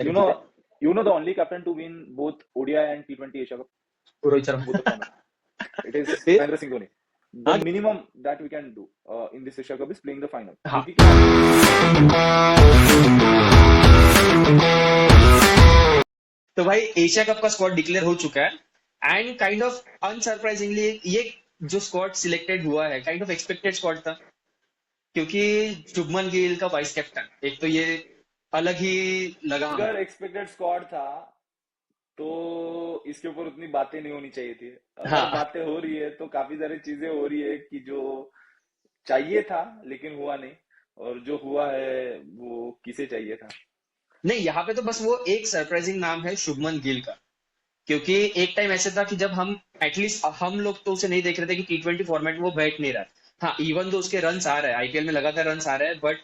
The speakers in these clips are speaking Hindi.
You know, you know the only captain to win both ODI and T20 Asia Cup, Rohit Sharma. both the format. It is फिर Mahendra Singh Dhoni. The हाँ minimum that we can do in this Asia Cup is playing the final. हाँ। क्योंकि क्या है, तो भाई एशिया कप का स्क्वाड डिक्लेयर हो चुका है एंड काइंड ऑफ अनसरप्राइजिंगली ये जो स्क्वाड सिलेक्टेड हुआ है काइंड ऑफ एक्सपेक्टेड स्क्वाड था, क्योंकि शुभमन गिल का वाइस कैप्टन एक तो ये अलग ही लगाम है। अगर एक्सपेक्टेड स्क्वाड था तो इसके ऊपर उतनी बातें नहीं होनी चाहिए थी। अगर हाँ बातें हो रही है तो काफी सारी चीजें हो रही है कि जो चाहिए था लेकिन हुआ नहीं, और जो हुआ है वो किसे चाहिए था। नहीं, यहाँ पे तो बस वो एक सरप्राइजिंग नाम है शुभमन गिल का, क्योंकि एक टाइम ऐसे था कि जब हम एटलीस्ट हम लोग तो उसे नहीं देख रहे थे कि T20 फॉर्मेट में वो बैठ नहीं रहा है। हाँ, इवन तो उसके रन आ रहे हैं, आईपीएल में लगातार रन आ रहे हैं, बट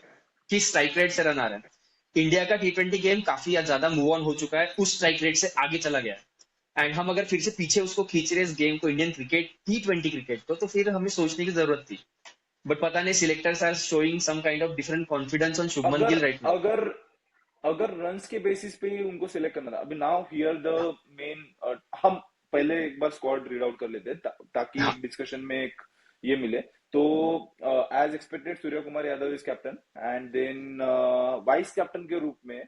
किस स्ट्राइक रेट से रन आ रहे हैं। इंडिया का T20 गेम काफी ज्यादा मूव ऑन हो चुका है, उस स्ट्राइक रेट से आगे चला गया है एंड हम अगर फिर से पीछे उसको खींच रहे हैं इस गेम को, इंडियन क्रिकेट T20 क्रिकेट को, तो फिर हमें सोचने की जरूरत थी। बट पता नहीं, selectors are showing some kind of different confidence on Shubman अगर गिल राइट नाउ। अगर अगर रन्स के बेसिस पे ही उनको सिलेक्ट करना था, अभी नाउ हियर द मेन, हम पहले एक बार स्क्वाड रीड आउट कर लेते हैं ताकि हाँ डिस्कशन में एक ये मिले। तो as expected Surya Kumar Yadav is captain, and then vice captain के रूप में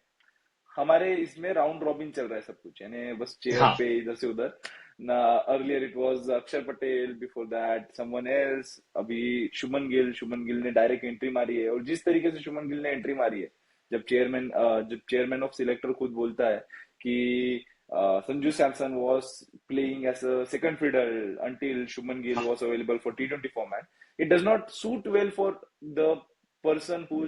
हमारे इसमें राउंड रॉबिन चल रहा है सब कुछ, यानी बस चेयर हाँ पे इधर से उधर ना। अर्लियर इट वाज अक्षर Patel, before that someone else, अभी शुभमन गिल ने डायरेक्ट एंट्री मारी है। और जिस तरीके से शुभमन गिल ने एंट्री मारी है, जब चेयरमैन ऑफ सिलेक्टर खुद बोलता है कि Sanju Samson was playing as a second fiddle until Shubman Gill हाँ was available for T20 format, it does not suit well for the person who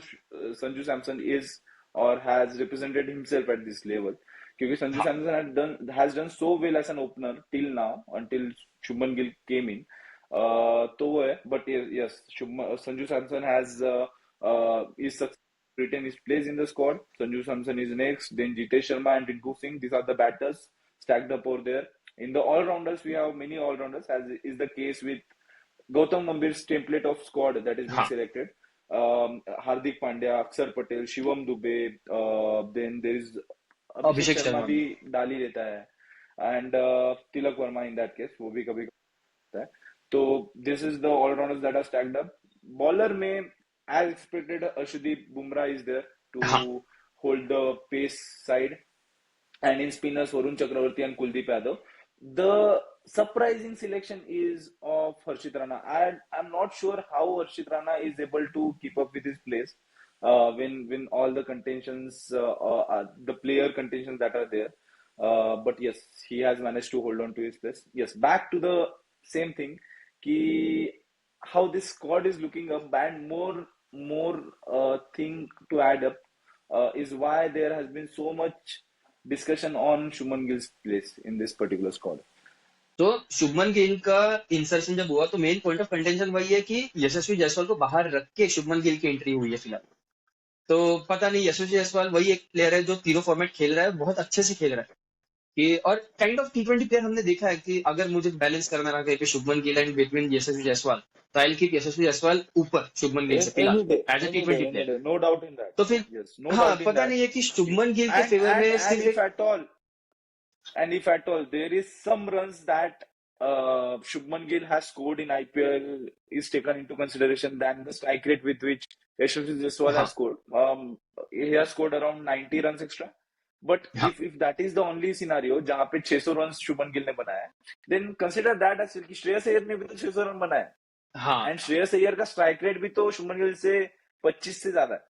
Sanju Samson is or has represented himself at this level. क्योंकि संजू हाँ Samson has done so well as an opener till now until Shubman Gill came in. तो वो है, but yes, Sanju Samson has is written his place in the squad. Sanju Samson is next, then Jitesh Sharma and Rinku Singh. These are the batters stacked up over there. In the all-rounders, we have many all-rounders, as is the case with Gautam Gambhir's template of squad that is being हाँ। selected. Hardik Pandya, Akshar Patel, Shivam Dubey, then there is Abhishek Abhishek Sharma Sharma भी। भी डाल ही लेता है, and Tilak Verma in that case वो भी कभी होता है। तो this is the allrounders that are stacked up. Bowler में as expected Arshdeep Bumrah is there to हाँ hold the pace side, and in spinners Varun Chakravarti and Kuldeep Yadav. The surprising selection is of Harshit Rana. I'm not sure how Harshit Rana is able to keep up with his place when all the contentions, the player contentions that are there. But yes, he has managed to hold on to his place. Yes, back to the same thing, कि how this squad is looking up, and more thing to add up is why there has been so much discussion on Shuman Gill's place in this particular squad. तो शुभमन गिल का इंसर्शन जब हुआ तो मेन पॉइंट ऑफ कंटेंशन वही है कि यशस्वी जायसवाल को बाहर रख के शुभमन गिल की एंट्री हुई है फिलहाल। तो पता नहीं, यशस्वी जायसवाल वही एक प्लेयर है जो तीनों फॉर्मेट खेल रहा है, बहुत अच्छे से खेल रहा है कि, और काइंड ऑफ T20 प्लेयर हमने देखा है कि अगर मुझे बैलेंस करना रहा कहीं पे शुभमन गिल एंड बिटवीन यशस्वी जायसवाल, तो आई कीप यशस्वी जायसवाल ऊपर शुभमन गिल से Any day, फिलहाल as a T20 any player. day, no doubt in that. तो फिर Yes, no हाँ, doubt in पता that. नहीं है कि शुभमन गिल के फेवर And में and सिर्फ if एक। at all, and if at all there is some runs that Shubman Gill has scored in IPL is taken into consideration than the strike rate with which Yashasvi Jaiswal has हाँ scored. He has scored around 90 runs extra. But हाँ if that is the only scenario जहाँ पे 600 runs शुभमन गिल ने बनाया है, then consider that as कि श्रेयस अय्यर ने भी तो 600 रन बनाया है, हाँ एंड श्रेयस अय्यर का स्ट्राइक रेट भी तो शुभमन गिल से 25 से ज्यादा है।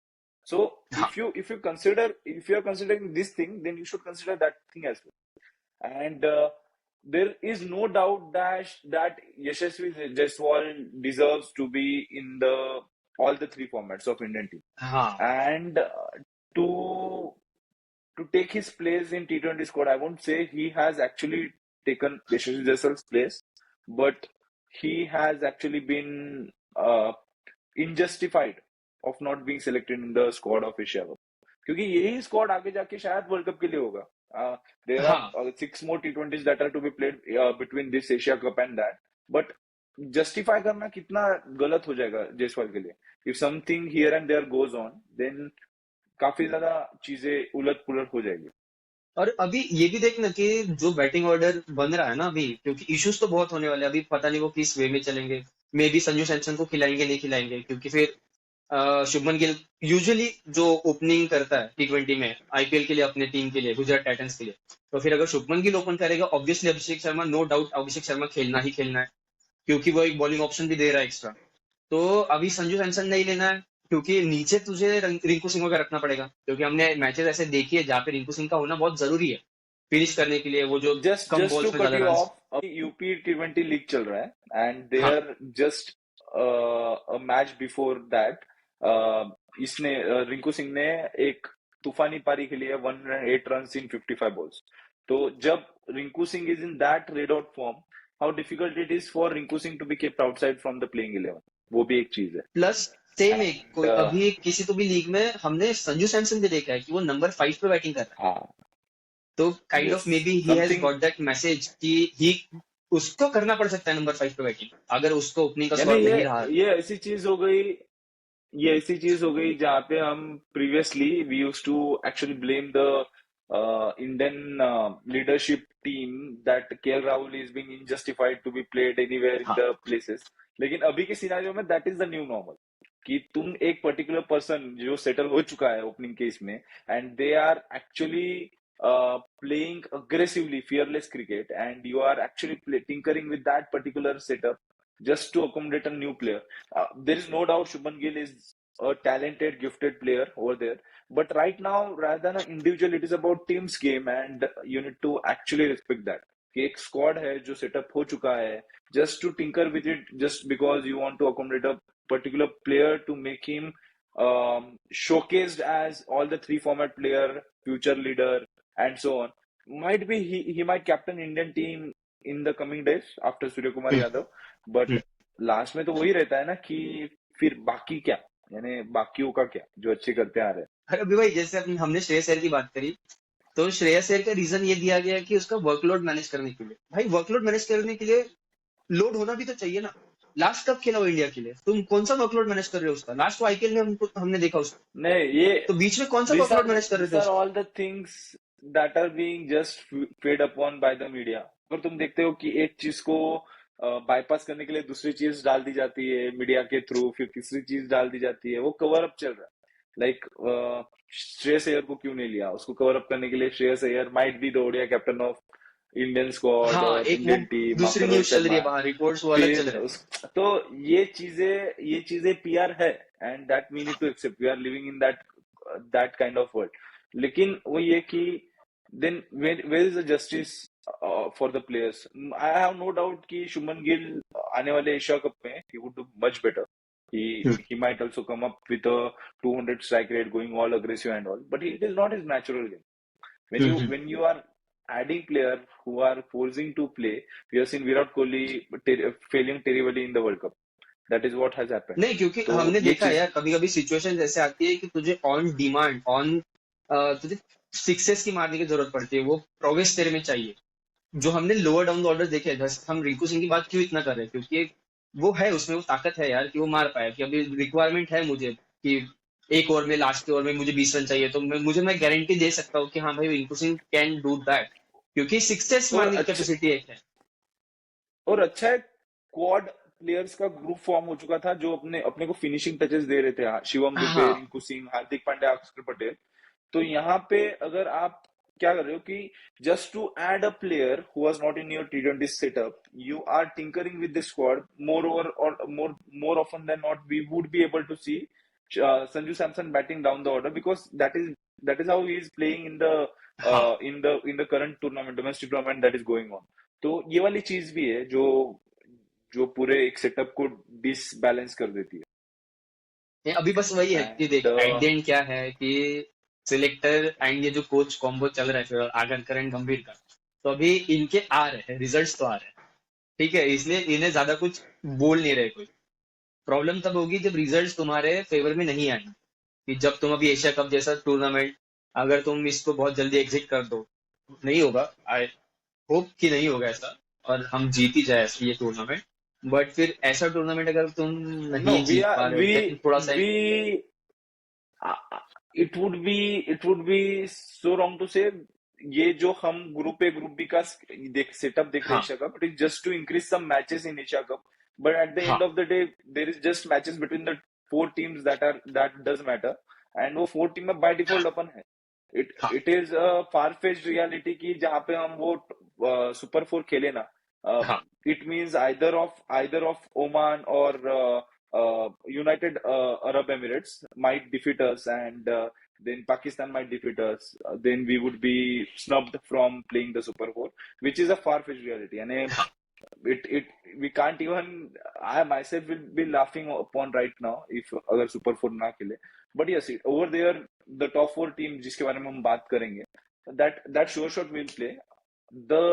So हाँ if you are considering this thing, then you should consider that thing as well. And there is no doubt that Yashasvi Jaiswal deserves to be in the all the three formats of Indian team. हाँ And to take his place in T20 squad, I won't say he has actually taken Yashasvi Jaiswal's place, but he has actually been injustified of not being selected in the squad of Asia Cup. क्योंकि यही स्क्वाड आगे जाके शायद वर्ल्ड कप के लिए होगा। देयर हाँ are 6 more T20s that are to be played between this Asia Cup and that, but justify करना कितना गलत हो जाएगा जायसवाल के लिए। If something here and there goes on, then काफी ज्यादा चीजें उलट पुलट हो जाएगी। और अभी ये भी देखना कि जो बैटिंग ऑर्डर बन रहा है ना अभी, क्योंकि इश्यूज तो बहुत होने वाले हैं अभी, पता नहीं वो किस वे में चलेंगे। मे बी संजू सैमसन को खिलाएंगे नहीं खिलाएंगे, क्योंकि फिर शुभमन गिल यूजुअली जो ओपनिंग करता है T20 में आईपीएल के लिए अपने टीम के लिए, गुजरात टाइटंस के लिए, तो फिर अगर शुभमन गिल ओपन करेगा, obviously Abhishek Sharma, no doubt Abhishek Sharma खेलना ही खेलना है, क्योंकि वो एक बॉलिंग ऑप्शन भी दे रहा है एक्स्ट्रा। तो अभी संजू सैमसन नहीं लेना है, क्योंकि नीचे तुझे रिंकू सिंह का रखना पड़ेगा, क्योंकि हमने मैचेस ऐसे देखी है जहाँ पे रिंकू सिंह का होना बहुत जरूरी है फिनिश करने के लिए, वो जो कम जस्ट टू बॉल्स में कट ज्यादा यू रन। ऑफ, अभी यूपी T20 लीग चल रहा है एंड हाँ there just a match before that, इसने रिंकू सिंह ने एक तूफानी पारी खेली है 108 रन इन 55 बॉल्स। तो जब Rinku Singh is in that red out form, how difficult it is for Rinku Singh to be kept outside from the playing 11, वो भी एक चीज है। प्लस सेम एक एंड अभी किसी तो भी लीग में हमने संजू सैमसन भी देखा है कि वो नंबर 5 पे बैटिंग कर रहा है। हाँ, तो kind yes, of may be he has something, got that message कि ही उसको करना पड़ सकता है नंबर 5 पे बैटिंग, अगर उसको ओपनिंग का यानी स्लॉट नहीं रहा। ये ऐसी चीज हो गई, ये ऐसी चीज हो गई जहाँ पे हम previously we use to actually blame the Indian leadership team that KL Rahul is being unjustified to be played anywhere in हाँ द प्लेसेस। लेकिन अभी के सिनारियो में that is the new normal, कि तुम एक पर्टिकुलर पर्सन जो सेटल हो चुका है ओपनिंग केस में and they are actually playing aggressively fearless cricket, and you are actually tinkering with that particular setup just to accommodate a new player. There is no doubt Shubman Gill is a talented, gifted player over there. But right now, rather than an individual, it is about team's game, and you need to actually respect that. कि एक स्क्वाड है जो सेटअप हो चुका है, just to tinker with it just because you want to accommodate a particular player to make him showcased as all the three format player, future leader, and so on. Might be he might captain Indian team in the coming days after Surya Kumar hmm, Yadav, but hmm. Last में तो वही रहता है ना कि फिर बाकी क्या, यानी बाकियों का क्या जो अच्छे करते आ रहे हैं। अरे अभी भाई जैसे हमने श्रेयस अय्यर की बात करी, तो श्रेयस अय्यर का रीजन ये दिया गया कि उसका वर्कलोड मैनेज करने के लिए। भाई वर्कलोड मैनेज करने के लिए लोड होना भी तो चाहिए ना। लास्ट कब खेला वो इंडिया के लिए, तुम कौन सा वर्कलोड मैनेज कर रहे हो उसका? लास्ट वो आईपीएल में हमने देखा उसको। नहीं, ये तो बीच में कौन सा these are वर्कलोड मैनेज कर रहे these थे are उसका? all the things that are being just fed upon by the media। अगर तुम देखते हो कि एक चीज को बाईपास करने के लिए दूसरी चीज डाल दी जाती है मीडिया के थ्रू, फिर तीसरी चीज डाल दी जाती है, वो कवर अप चल रहा है। लाइक श्रेयस अय्यर को क्यों नहीं लिया, उसको कवर अप करने के लिए Shreyas Iyer might be the Odia captain of Indian squad हाँ और एक वो इंडियन टीम दूसरी आफ्टर रोहित न्यूज चल रही शर्मा। है बाहर, रिपोर्ट्स वो अलग चल फिर रहे हैं। तो ये चीजें पीआर है, and that we need to accept, we are living in that kind of world. लेकिन वो ये कि then where is the justice for the players. I have no doubt कि शुभमन गिल आने वाले एशिया कप में ही would do much better, he might also come up with a 200 strike rate, going all aggressive and all, but it is not his natural game. when you hmm. when you are adding player who are forcing to play, we have seen Virat Kohli failing terribly in the World Cup. That is what has happened. नहीं, क्योंकि तो हमने ये देखा है चीज, यार, कभी कभी सिचुएशन ऐसे आती है कि तुझे ऑन डिमांड तुझे सिक्सेस की मारने की जरूरत पड़ती है, वो प्रोग्रेस तेरे में चाहिए। जो हमने लोअर डाउन द ऑर्डर देखे हैं, जैसे हम रिंकू सिंह की बात क्यों इतना कर रहे हैं, क्योंकि वो है उसमें वो ताकत है यार कि वो मार पाया, कि अभी रिक्वायरमेंट है मुझे कि एक ओवर में, लास्ट के ओवर में मुझे 20 रन चाहिए, तो मैं गारंटी दे सकता हूँ कि हाँ भाई Rinku Singh can do that, क्योंकि सिक्सेस और मारने की अच्छा, कैपेसिटी एक है। अच्छा है, क्वाड प्लेयर्स का ग्रुप फॉर्म हो चुका था जो अपने अपने को फिनिशिंग टचेस दे रहे थे। शिवम दुबे, हाँ रिंकू सिंह, हार्दिक पांड्या, अक्षर पटेल। तो यहाँ पे अगर आप क्या कर रहे हो कि just to add a player who was not in your T20 setup, you are tinkering with the squad moreover, और more often then not we would be able to see Sanju Samson batting down the order, because that is how he is playing हाँ। In the current tournament, domestic tournament that is going on. तो ये वाली चीज भी है जो जो पूरे एक सेटअप को डिसबैलेंस कर देती ये अभी बस वही है है। कि देख एंड एट द एंड क्या है कि सिलेक्टर एंड ये जो कोच कॉम्बो चल रहा है फिर आगरकर एंड गंभीर का, तो अभी इनके आ रहे हैं रिजल्ट्स, तो आ रहे हैं, ठीक है, इसलिए इन्हें ज्यादा कुछ बोल नहीं रहे कोई। प्रॉब्लम तब होगी जब रिजल्ट्स तुम्हारे फेवर में नहीं आएंगे, कि जब तुम अभी एशिया कप जैसा टूर्नामेंट, अगर तुम इसको बहुत जल्दी एग्जिट कर दो, नहीं होगा, आई होप कि नहीं होगा ऐसा, और हम जीत ही जाए ये टूर्नामेंट। बट फिर ऐसा टूर्नामेंट अगर तुम नो, नहीं वी जीत आर पा रहे हो, देन थोड़ा सा we it would be so wrong to say ये जो हम ग्रुप बी का सेटअप देख रहे हैं हाँ Asia cup, it is just to increase some matches in Asia cup, but at the हाँ end of the day there is just matches between the four teams that does matter, and वो फोर टीम में बाय डिफॉल्ट अपन है। इट हाँ it is a far fetched reality की जहां पे हम वो सुपर फोर खेले ना, हाँ it means either of Oman और United Arab Emirates might defeat us, and then Pakistan might defeat us. Then we would be snubbed from playing the Super Four, which is a far-fetched reality. And हाँ it we can't even. I myself will be laughing upon right now if अगर Super Four ना खेले. But yes, over there the top four team जिसके बारे में हम बात करेंगे, that sure shot will play. The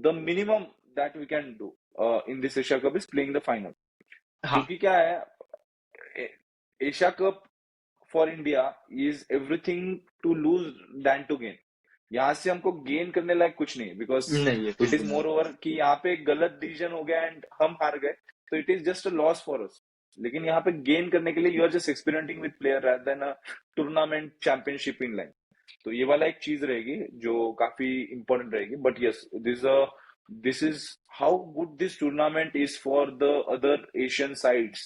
the minimum that we can do in this Asia Cup is playing the final. हाँ क्योंकि क्या है, Asia cup for India is everything to lose then to gain. यहाँ से हमको गेन करने लायक कुछ नहीं, बिकॉज नहीं है इट कुछ इज भी नहीं। मोर ओवर कि यहाँ पे एक गलत डिसीजन हो गया एंड हम हार गए, तो it is just a loss for us. लेकिन यहाँ पे गेन करने के लिए you are just experimenting with player rather than a tournament championship in line. तो ये वाला एक चीज रहेगी जो काफी इंपॉर्टेंट रहेगी। But yes, this is how good this tournament is for the other Asian sides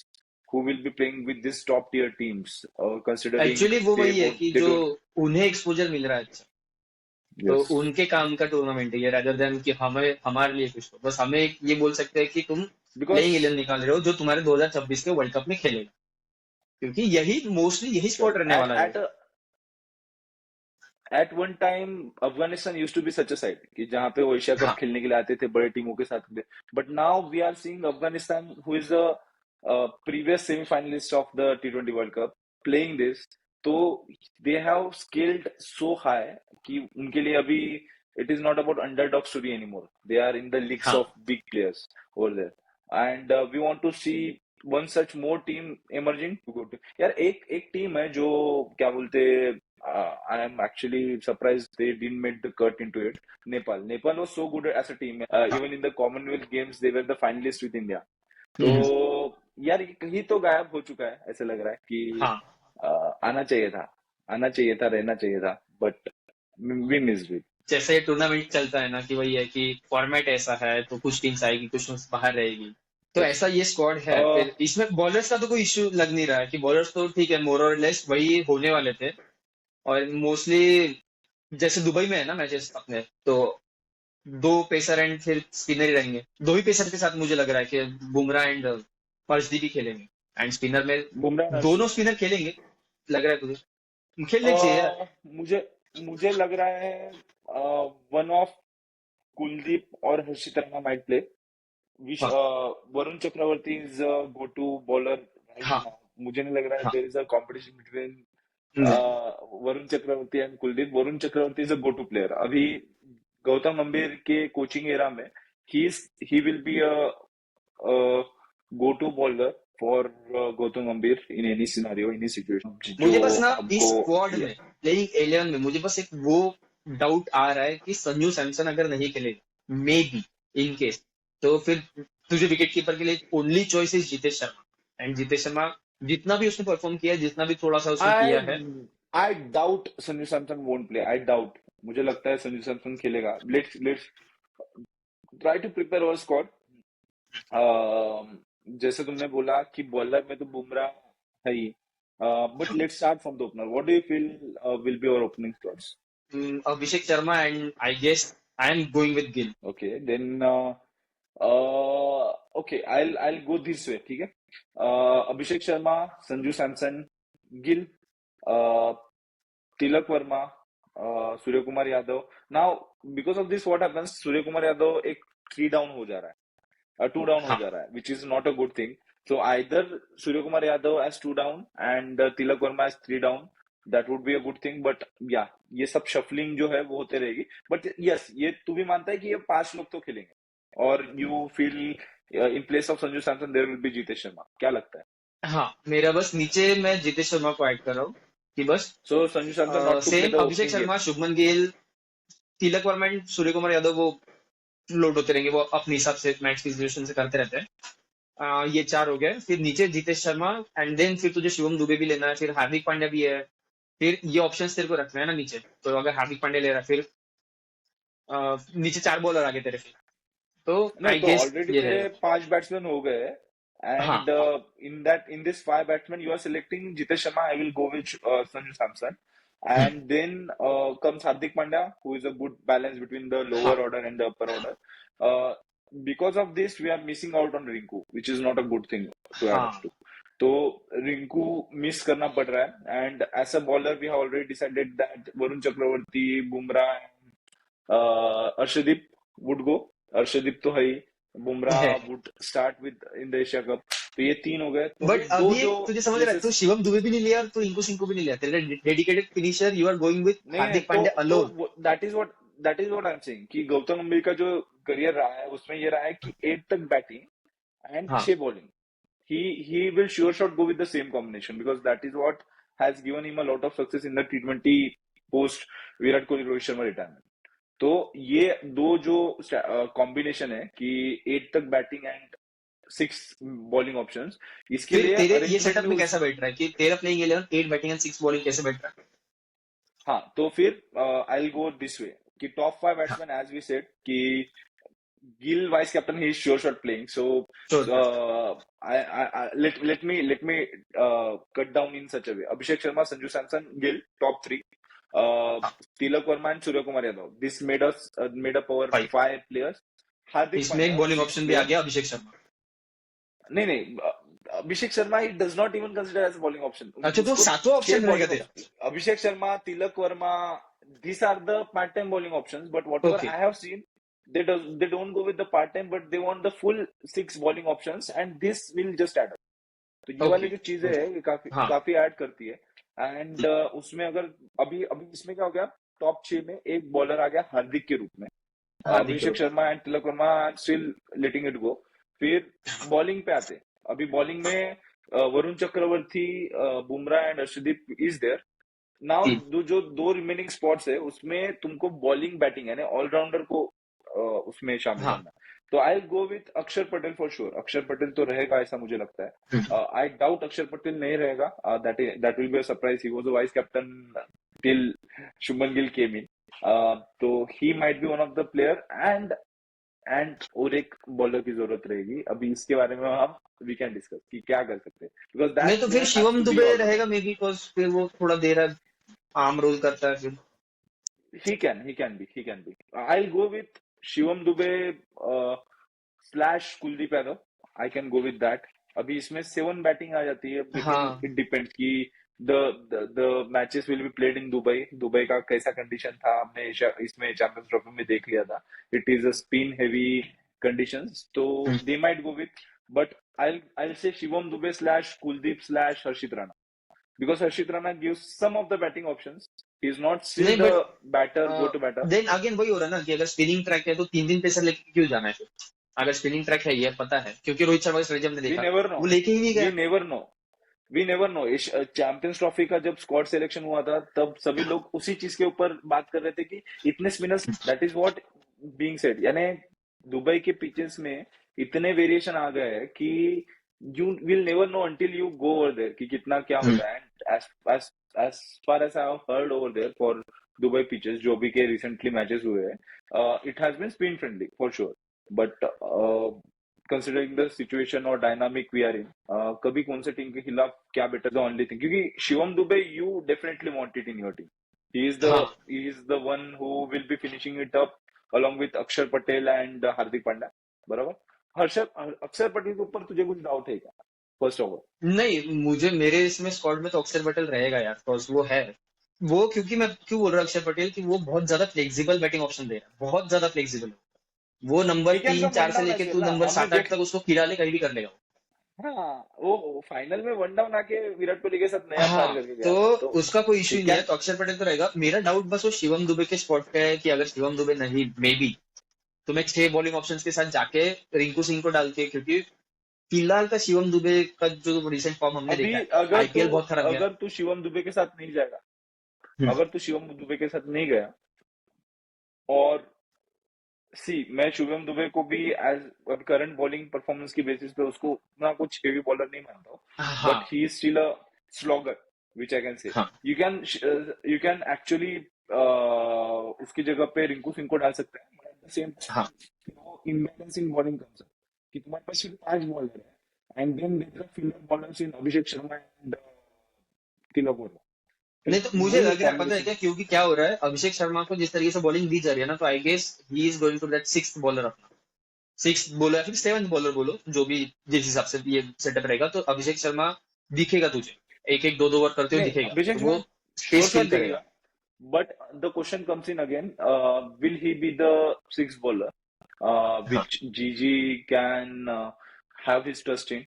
who will be playing with these top tier teams, considering actually वो they वही है won't कि they जो don't उन्हें एक्सपोजर मिल रहा है अच्छा, तो yes उनके काम का टूर्नामेंट है ये, रादर देन कि हमें हमारे लिए कुछ हो। बस हमें ये बोल सकते हैं कि तुम प्लेइंग because 11 निकाल रहे हो जो तुम्हारे 2026 के वर्ल्ड कप में खेलेगा, क्योंकि यही मोस्टली यही स्पॉट correct रहने वाला है। at one time Afghanistan used to be such a side कि जहाँ पे वो एशिया कप हाँ खेलने के लिए आते थे बड़े टीमों के साथ में। But now we are seeing Afghanistan, who is a previous semi-finalist of the T20 World Cup, playing this, तो they have scaled so high कि उनके लिए अभी it is not about underdog story anymore. They are in the leagues हाँ of big players over there, and we want to see one such more team emerging to go to। यार एक टीम है जो क्या बोलते, I am actually surprised they didn't make the cut into it. Nepal was so good as a team. हाँ Even in the Commonwealth Games, they were the finalists with India. तो हम्म, यार ये कहीं तो गायब हो चुका है, ऐसे लग रहा है कि हाँ आना चाहिए था, रहना चाहिए था, बट वी मिस्ड इट। जैसे टूर्नामेंट चलता है ना कि वही है कि फॉर्मेट ऐसा है तो कुछ टीम्स आएगी कुछ टीम्स बाहर रहेगी, तो यस ऐसा ये स्क्वाड है। फिर इसमें बॉलर्स का तो कोई इश्यू लग नहीं रहा है कि बॉलर्स तो ठीक है, मोर और लेस वही होने वाले थे। और मोस्टली जैसे दुबई में है ना मैचेस अपने, तो दो पेसर एंड फिर स्पिनर ही रहेंगे। दो ही पेसर के साथ मुझे लग रहा है कि बुमराह एंड हर्षदीप ही खेलेंगे, एंड स्पिनर में बुमराह दोनों नर्सिंग। स्पिनर खेलेंगे लग रहा है तुझे। खेलने चाहिए यार। मुझे मुझे लग रहा है वन ऑफ कुलदीप और हर्षित राणा माइट प्ले। हाँ Varun Chakravarthy is go to bowler right हाँ नाउ। मुझे नहीं लग रहा है हाँ there is a competition between नहीं Varun Chakravarthy and Kuldeep. Varun Chakravarthy is a go to player अभी गौतम गंभीर के कोचिंग एरा में। He will be a go to bowler for Gautam Gambhir in any scenario, any situation जो मुझे बस ना इस हमको। स्क्वाड में प्लेइंग 11 में मुझे बस एक वो डाउट आ रहा है कि संजू सैमसन अगर नहीं खेलेगा मे बी इन केस, तो फिर तुझे विकेट कीपर के लिए only choice is Jitesh Sharma. And Jitesh Sharma जितना भी उसने परफॉर्म किया है, जितना भी थोड़ा सा उसने आई किया है। I doubt Sanju Samson won't play, I doubt. मुझे लगता है संजू सैमसन खेलेगा। Let's try to prepare our squad. जैसे तुमने बोला कि बॉलर में तो बुमराह है ही, but let's start from the opener. What do you feel will be our opening slots? Abhishek Sharma and I guess I am going with Gill. Okay then okay I'll go this way, ठीक है। Abhishek Sharma, Sanju Samson, Gill, Tilak Varma, Surya Kumar Yadav. Now because of this what happens, Surya Kumar Yadav एक 3 डाउन हो जा रहा है, 2 डाउन हो हाँ जा रहा है, which is not a good thing. So either Surya Kumar Yadav as 2 down and Tilak Varma as 3 down, that would be a good thing. But या ये सब शफलिंग जो है वो होते रहेगी। बट यस, ये तू भी मानता है कि ये 5 लोग तो खेलेंगे, और you feel in place of Sanju Samson there will be Jitesh Sharma. क्या लगता है? हाँ मेरा बस नीचे मैं जितेश शर्मा को ऐड कर रहा हूँ कि बस so Sanju Samson not to play same the Abhishek opening game. Sharma, Shubman Gill, Tilak Varma and Surya Kumar Yadav वो लोड होते रहेंगे, वो अपने हिसाब से मैच की सिचुएशन से करते रहते हैं। ये चार हो गए। फिर नीचे जितेश शर्मा, एंड देन फिर तुझे शिवम दुबे भी लेना है, फिर हार्दिक पांड्या भी है। फिर ये ऑप्शंस तेरे को रखना है ना नीचे, तो अगर हार्दिक पांड्या ले रहा है फिर नीचे 4 बॉलर आगे तेरे, तो नहीं आई तो गेस ऑलरेडी ये तेरे रहेगा। 5 बैट्समैन हो गए, हाँ and in this 5 batsman you are selecting Jitesh Sharma, I will go with Sanju Samson, hmm, and then comes Hardik Pandya, who is a good balance between the lower हाँ order and the upper order. Uh, because of this, we are missing out on Rinku, which is not a good thing to add up हाँ, to. तो रिंकू मिस करना पड़ रहा है, and as a bowler we have already decided that Varun Chakravarthy, Bumrah, Arshdeep would go. Arshdeep तो है ही, बुमराह है। Would start with in the Asia cup. तो ये 3 हो गए, तो अभी बट दो अभी जो तुझे समझ रहा है, तू प्लेसेस। शिवम दुबे भी नहीं लिया और तू रिंकू सिंह को भी नहीं लिया, तेरे dedicated finisher you are going with नहीं नहीं, हार्दिक पांड्या अलोन। तो that is what I am saying कि गौतम गंभीर का जो करियर रहा है उसमें ये रहा है कि 8 तक बैटिंग एंड हाँ 6 bowling. he will sure shot go with the same combination, because that is what has given him a lot of success in the T20 post Virat Kohli Rohit Sharma retirement. तो ये दो जो कॉम्बिनेशन है कि 8 तक बैटिंग एंड 6 बॉलिंग ऑप्शंस, इसके फिर लिए तेरे ये अरेंजमेंट सेटअप में में उस। कैसा बैठ रहा है कि तेरा प्लेइंग 11 8 बैटिंग एंड 6 बॉलिंग कैसे बैठ रहा है? हाँ, तो फिर आई विल गो दिस वे कि टॉप 5 हाँ बैट्समैन एज वी सेड कि Gill vice captain, he is sure shot playing. So sure sure. let me cut down in such a way. Abhishek Sharma, Sanju Samson, Gill, top 3. Uh, हाँ Tilak Verma and Surya Kumar Yadav. This made up our 5। 5 players. Hardik इसमें एक Pandya, बॉलिंग 6th ऑप्शन भी आ player. गया, अभिषेक शर्मा। नहीं नहीं, Abhishek Sharma he does not even consider as a bowling option. अच्छा तो उसको सातवां 6 ऑप्शन रहेगा bowling तेरा? option. Abhishek Sharma, Tilak Verma, these are the part-time bowling options. But whatever okay I have seen, they don't go with the part-time, but they want the full 6 bowling options, and this will just add up. तो ये वाली ओके जो चीजें ओके। है ये काफी हाँ काफी ऐड करती है। एंड उसमें अगर अभी अभी इसमें क्या हो गया, टॉप 6 में एक बॉलर आ गया हार्दिक के रूप में। हार्दिक के अभिषेक रूप में। Sharma and Tilak Varma still letting it go. फिर बॉलिंग पे आते, अभी बॉलिंग में Varun Chakravarthy, Bumrah and Arshdeep is there. Now hmm, जो दो रिमेनिंग स्पॉट्स है उसमें तुमको बॉलिंग बैटिंग यानी ऑलराउंडर को उसमें शामिल हाँ करना है। तो आई गो विथ अक्षर पटेल फॉर श्योर। अक्षर पटेल तो रहेगा ऐसा मुझे लगता हम्म, है। आई डाउट अक्षर पटेल नहीं रहेगा, that will be a surprise. He was a vice captain till Shubman Gill came in. तो he might be one of the player, and और एक बॉलर की जरूरत रहेगी। अभी इसके बारे में हम वी कैन डिस्कस कि क्या कर सकते हैं, बिकॉज नहीं दैट तो फिर player has Shivam to be Dube allrounder. रहेगा मे बी, बिकॉज फिर वो थोड़ा देर आर्म रोल करता है फिर। He can be. I'll go with Shivam Dube slash Kuldeep Yadav. I can go with that. अभी इसमें 7 बैटिंग आ जाती है, लेकिन हाँ इट डिपेंड्स कि the matches will be played in Dubai. Dubai का कैसा कंडीशन था हमने इसमें चैंपियंस ट्रॉफी में देख लिया था। It is a spin heavy conditions, तो hmm, they might go with. But I'll say Shivam Dube slash Kuldeep slash Harshit Rana, because Harshit Rana gives some of the batting options. He is not still नहीं the but batter, go-to batter. Then again वही हो रहा है ना कि अगर स्पिनिंग ट्रैक है तो 3 दिन पेसर लेके क्यों जाना है फिर? अगर स्पिनिंग ट्रैक है ये पता है, क्योंकि रोहित शर्मा की स्ट्रेटजी हमने We देखा, never वो know. लेके ही नहीं We गया। never know. We never know. इस चैंपियंस ट्रॉफी का जब स्क्वाड सिलेक्शन हुआ था तब सभी लोग उसी चीज के ऊपर बात कर रहे थे कि इतने spinners, that is what being said, यानी दुबई के पिचेस में इतने वेरिएशन आ गए हैं कि you will never know until you go over there कि कितना क्या हम्म, होता है। As as as far as I have heard over there for Dubai pitches जो भी के रिसेंटली मैचेस हुए हैं, it has been spin friendly for sure. But considering the situation और डायनामिक वी आर इन, कभी कौन से टीम के खिलाफ क्या बेटर द ओनली थिंग, क्योंकि Shivam Dube you definitely want it in your team. He is the हाँ he is the one who will be finishing it up along with अक्षर पटेल एंड हार्दिक पांड्या, बराबर। अक्षर पटेल के ऊपर तुझे कुछ डाउट है क्या, फर्स्ट ऑफ ऑल? नहीं, मुझे मेरे इसमें स्क्वाड में तो अक्षर पटेल रहेगा यार, बिकॉज वो है वो, क्योंकि मैं क्यों बोल रहा हूँ अक्षर पटेल कि वो बहुत ज्यादा फ्लेक्सिबल बैटिंग ऑप्शन दे रहा है, बहुत ज्यादा फ्लेक्सिबल। वो नंबर ही कैन तीन कम चार वन से डाउन लेके एज वेल तू ना, नंबर हमने 7 8 देख। तक उसको खिला ले, कहीं भी कर लेगा वो। हाँ, वो फाइनल में वन डाउन आके विराट कोहली के साथ नया फायर हाँ करके तो गया था, तो उसका कोई इश्यू ही ही नहीं है, कैन। तो अक्षर पटेल तो रहेगा। मेरा डाउट बस वो शिवम दुबे के स्पॉट पे है कि अगर शिवम दुबे नहीं मे बी, तो मैं 6 बॉलिंग ऑप्शंस के साथ जाके रिंकू सिंह को डाल के, क्योंकि फिलहाल का शिवम दुबे का जो रिसेंट फॉर्म हमने अभी देखा है, आईपीएल बहुत खराब गया। अगर तू शिवम दुबे के साथ नहीं जाएगा, हम्म, अगर तू शिवम दुबे के साथ नहीं गया, और सी मैं शिवम दुबे को भी एज करंट बॉलिंग परफॉर्मेंस की बेसिस पे उसको उतना कुछ हेवी बॉलर नहीं मानता हूँ, बट हाँ he is still a slogger, which I can say. हाँ You can actually उसकी जगह पे रिंकू सिंह को डाल सकते हैं, बट एट द सेम हाँ time imbalance in bowling comes, कि तुम्हारे पास सिर्फ 5 बॉलर है and then there are fielder bowlers in Abhishek Sharma and Tilak Varma, नहीं, फिर तो मुझे वो लग रहा है पता है कॉम्बिनेशन। क्या, क्योंकि क्या हो रहा है, अभिषेक शर्मा को जिस तरीके से बॉलिंग दी जा रही है ना, तो I guess he is going to that sixth bowler अपना, सिक्स बॉलर या फिर सेवंथ बॉलर बोलो, जो भी जिस हिसाब से ये सेटअप रहेगा, तो अभिषेक शर्मा दिखेगा तुझे, एक एक दो दो ओवर करते हुए नहीं, दिखेगा, अभिषेक तो शर्मा वो श्योर स्पेस शॉट फिल करेगा। देगा, but the question comes in again, will he be the sixth bowler, हाँ which Gigi can have his trust in?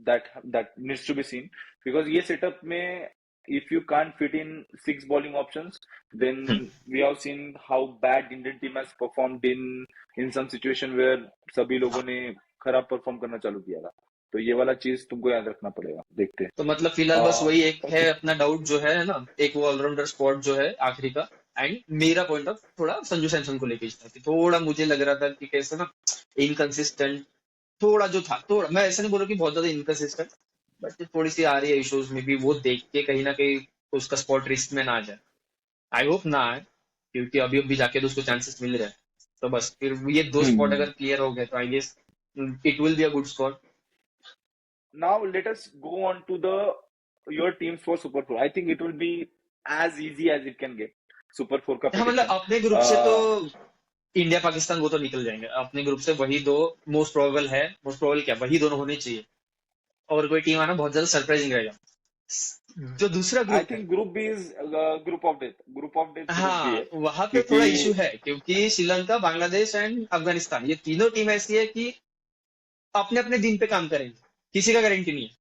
That needs to be seen, because ये setup में if you can't fit in 6 bowling options, then hmm. we have seen how bad Indian team has performed in some situation where सभी लोगों ने खराब परफॉर्म करना चालू किया था, तो ये वाला चीज तुमको याद रखना पड़ेगा, देखते हैं। तो मतलब फिलहाल बस वही एक है ओके, अपना डाउट जो है ना, एक वो ऑलराउंडर स्पॉट जो है आखिरी का। एंड मेरा पॉइंट ऑफ थोड़ा संजू सैमसन को लेके था कि थोड़ा मुझे लग रहा था कि कैसे ना, इनकंसिस्टेंट थोड़ा जो था, थोड़ा मैं ऐसा नहीं बोल रहा कि बहुत ज्यादा इनकंसिस्टेंट, बट थोड़ी सी आ रही है इश्यूज में भी, वो देख के कहीं ना कहीं उसका स्पॉट रिस्क में ना आ जाए। आई होप ना आए, क्योंकि अभी अभी जाके तो उसको चांसेस मिल रहे हैं। तो बस फिर ये दो स्पॉट अगर क्लियर हो गए तो I guess it will be a good squad. now let us go on to the your teams for Super 4. I think it will be as easy as it can get. Super 4 का हाँ मतलब prediction. अपने ग्रुप से तो इंडिया पाकिस्तान वो तो निकल जाएंगे, अपने ग्रुप से वही दो मोस्ट प्रोबेबल है, मोस्ट प्रोबेबल क्या, वही दोनों होने चाहिए। और कोई टीम आना बहुत ज्यादा सरप्राइजिंग रहेगा। जो दूसरा I ग्रुप है, think Group B is group of death. Group of death Group B हाँ है, वहां पे क्योंकि थोड़ा इशू है, क्योंकि श्रीलंका, बांग्लादेश एंड अफगानिस्तान, ये तीनों टीम ऐसी है कि अपने अपने दिन पे काम करेंगे, किसी का गारंटी नहीं है।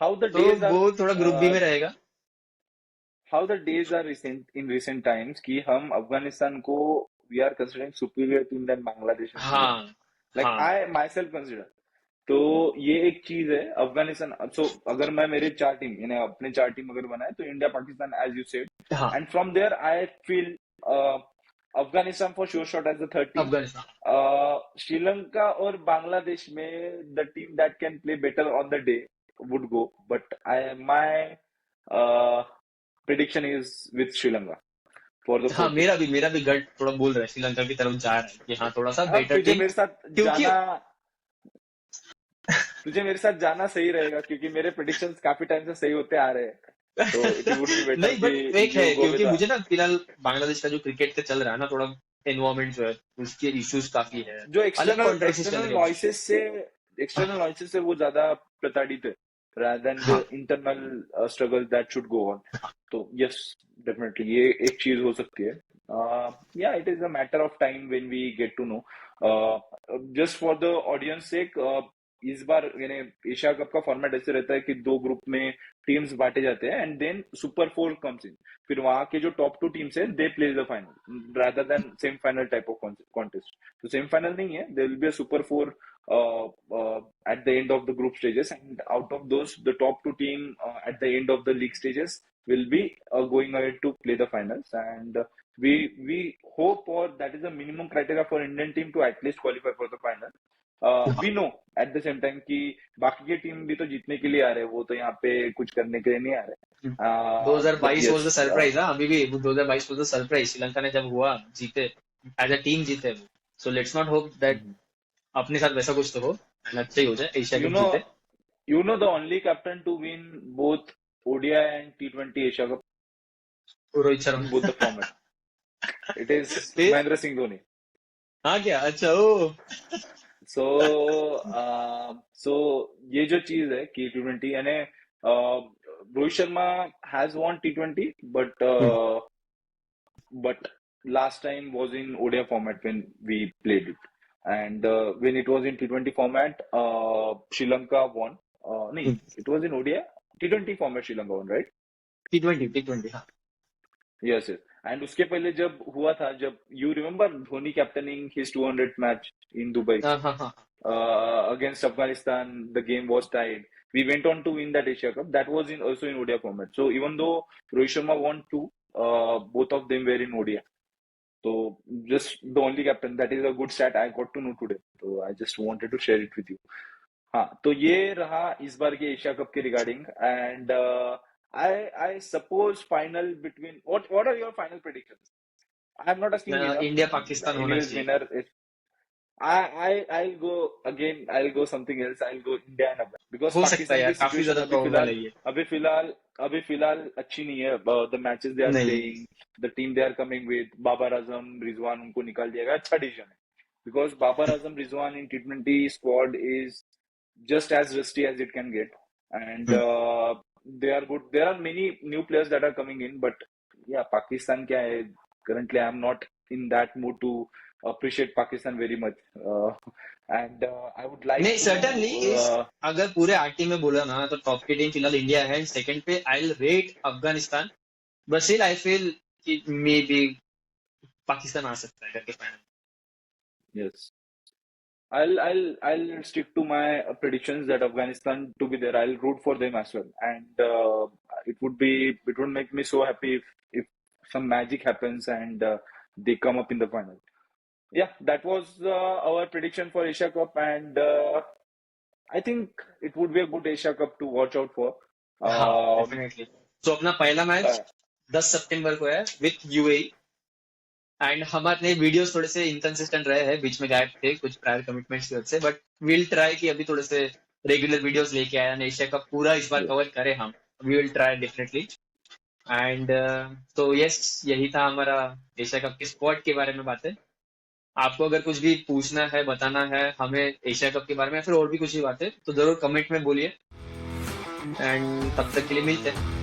how the तो days are वो थोड़ा ग्रुप बी uh, में रहेगा। how the days are recent times कि हम अफगानिस्तान को we are considering superior team than Bangladesh and Sri Lanka. हाँ Like हाँ I myself consider, तो ये एक चीज है अफगानिस्तान। सो अगर मैं मेरे 4 टीम यानी अपने 4 टीम अगर बनाए तो India Pakistan as you said, हाँ। And from there I feel Afghanistan for sure shot as the third team, Afghanistan. Sri Lanka और बांग्लादेश में the team that can play better on the day would go, but I my prediction is with Sri Lanka for the हाँ फोर्थ मेरा भी गट थोड़ा बोल रहा है श्रीलंका की तरफ जा रहा है कि हाँ थोड़ा सा टीम। अब बेटर टीम, क्योंकि तुझे मेरे साथ जाना सही रहेगा, क्योंकि मेरे प्रिडिक्शंस काफी टाइम से सही होते आ रहे हैं, तो इट वुड बी बेटर नहीं कि बट एक है, यू गो क्योंकि विद। मुझे ना फिलहाल बांग्लादेश का जो क्रिकेट का चल रहा है ना, थोड़ा एनवायरमेंट जो है उसके इश्यूज काफी है, जो अलग एक्सटर्नल कॉन्ट्रेक्ट चल एक्सटर्नल रहे हैं उसके। नॉइसेस से एक्सटर्नल नॉइसेस से वो ज्यादा प्रताड़ित है rather than the हाँ internal struggle that should go on. तो yes, definitely ये एक चीज हो सकती है। Yeah, it is a matter of time when we get to know. Just for the audience sake, इस बार यानी एशिया कप का फॉर्मेट ऐसे रहता है कि 2 ग्रुप में टीम्स बांटे जाते हैं and then super 4 comes in, फिर वहां के जो टॉप 2 टीम्स है they play the final rather than semifinal type of contest. तो सेमीफाइनल नहीं है, there will be a super 4 at the end of the group stages, and out of those the top 2 team at the end of the league stages will be going ahead to play the finals, and we hope, or that is the minimum criteria for Indian team to at least qualify for the final. We know at the same time कि बाकी के टीम भी तो जीतने के लिए आ रहे हैं, वो तो यहाँ पे कुछ करने के लिए नहीं आ रहे, but 2022 was yes, the surprise. हाँ अभी भी 2022 वाज द सरप्राइज, श्रीलंका ने जब हुआ जीते, एज अ टीम जीते वो। So let's not hope that अपने साथ वैसा कुछ तो हो, and अच्छा ही हो जाए, एशिया you कप know जीते। the only captain to win both ODI and T20 Asia Cup Rohit in both Sharma. the format, it is फिर Mahendra Singh Dhoni. हाँ क्या, अच्छा ओ। सो सो ये जो चीज है कि T20 यानी Rohit Sharma has won T20, but last time was in ODI format when we played it, and when it was in T20 format, Sri Lanka won. No, it was in ODI T20 format, Sri Lanka won, right? T20 हाँ। Yes, yes. And उसके पहले जब हुआ था, जब you remember Dhoni captaining his 200th match in Dubai हाँ हाँ हाँ against Afghanistan, the game was tied. We went on to win that Asia Cup. That was in also in ODI format. So even though Rohit Sharma won 2, both of them were in ODI. So just the only captain, that is a good stat I got to know today. So I just wanted to share it with you. हाँ, तो ये रहा इस बार के एशिया कप के regarding, and I suppose final between what are your final predictions? I'm not asking winner. India Pakistan होना Anyways, चाहिए. winner is I'll go again. I'll go something else. I'll go India and Afghanistan because हो सकता है पाकिस्तान यार, की काफी situation ज्यादा प्रोबेबल है ये. अभी फिलहाल अच्छी नहीं है. The matches they are नहीं. playing, the team they are coming with, Babar Azam, Rizwan उनको निकाल दिया गया. अच्छा डिसीजन है because Babar Azam, Rizwan in T20 squad is just as rusty as it can get, and they are good. There are many new players that are coming in, but yeah, Pakistan क्या है? Currently, I'm not in that mood to appreciate Pakistan very much. And I would like नहीं, to. सर्टनली इस अगर पूरे आरटी में बोला ना तो टॉप की टीम फिलहाल इंडिया है. सेकंड पे आई rate Afghanistan, but still I feel कि मे बी पाकिस्तान आ सकता है करके final. Yes, I'll stick to my predictions that Afghanistan to be there. I'll root for them as well, and it would make me so happy if some magic happens and they come up in the final. Yeah, that was our prediction for Asia Cup, and I think it would be a good Asia Cup to watch out for. हाँ, Um, डेफिनेटली. तो अपना पहला मैच uh, 10 सितंबर को है विथ यूएई. एंड हमारे वीडियोस थोड़े से इनकंसिस्टेंट रहे हैं, बीच में गायब थे कुछ प्रायर कमिटमेंट्स की वजह से, बट विल ट्राई कि अभी थोड़े से रेगुलर वीडियोस लेके आए, एशिया कप पूरा इस बार yes. कवर करें हम. We will try definitely. And तो यस, यही था हमारा एशिया कप के स्क्वाड के बारे में बातें. आपको अगर कुछ भी पूछना है, बताना है हमें एशिया कप के बारे में या फिर और भी कुछ भी बातें, तो जरूर कमेंट में बोलिए. एंड तब तक के लिए मिलते हैं.